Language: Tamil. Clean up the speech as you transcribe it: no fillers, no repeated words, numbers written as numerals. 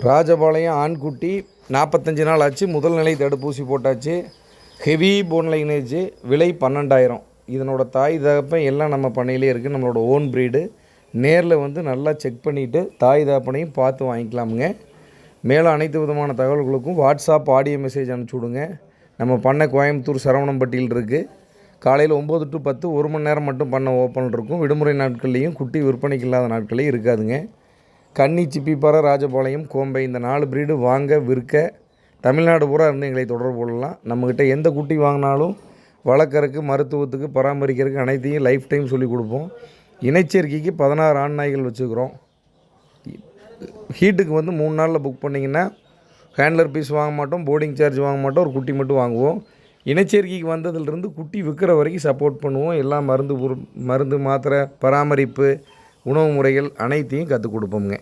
ராஜபாளையம் ஆண்குட்டி 45 நாள் ஆச்சு. முதல் நிலை தடுப்பூசி போட்டாச்சு. ஹெவி போன் லைனேஜ், விலை 12,000. இதனோட தாய் தகப்பன் எல்லாம் நம்ம பண்ணையிலே இருக்குது. நம்மளோட ஓன் ப்ரீடு. நேரில் வந்து நல்லா செக் பண்ணிவிட்டு தாய் தகப்பனையும் பார்த்து வாங்கிக்கலாமுங்க. மேலும் அனைத்து விதமான தகவல்களுக்கும் வாட்ஸ்அப் ஆடியோ மெசேஜ் அனுப்பிச்சி விடுங்க. நம்ம பண்ணை கோயம்புத்தூர் சரவணம்பட்டியில் இருக்குது. காலையில் 9 to 10 1 மணி நேரம் மட்டும் பண்ணை ஓப்பன் இருக்கும். விடுமுறை நாட்கள்லேயும் குட்டி விற்பனைக்கு இல்லாத நாட்கள்லேயும் இருக்காதுங்க. கன்னி, சிப்பிப்பாறை, ராஜபாளையம், கோம்பை இந்த 4 ப்ரீடு வாங்க விற்க தமிழ்நாடு பூரா இருந்து எங்களை தொடர்பு கொள்ளலாம். நம்மக்கிட்ட எந்த குட்டி வாங்கினாலும் வளர்க்குறதுக்கு, மருத்துவத்துக்கு, பராமரிக்கிறதுக்கு அனைத்தையும் லைஃப் டைம் சொல்லிக் கொடுப்போம். இனச்சேர்க்கைக்கு 16 ஆண் நாய்கள் வச்சுக்கிறோம். ஹீட்டுக்கு வந்து 3 நாளில் புக் பண்ணிங்கன்னா ஹேண்ட்லர் பீஸ் வாங்க மாட்டோம், போர்டிங் சார்ஜ் வாங்க மாட்டோம், ஒரு குட்டி மட்டும் வாங்குவோம். இனச்சேர்க்கைக்கு வந்ததுலேருந்து குட்டி விற்கிற வரைக்கும் சப்போர்ட் பண்ணுவோம். எல்லா மருந்து, மாத்திரை, பராமரிப்பு, உணவு முறைகள் அனைத்தையும் கற்றுக் கொடுப்போம்ங்க.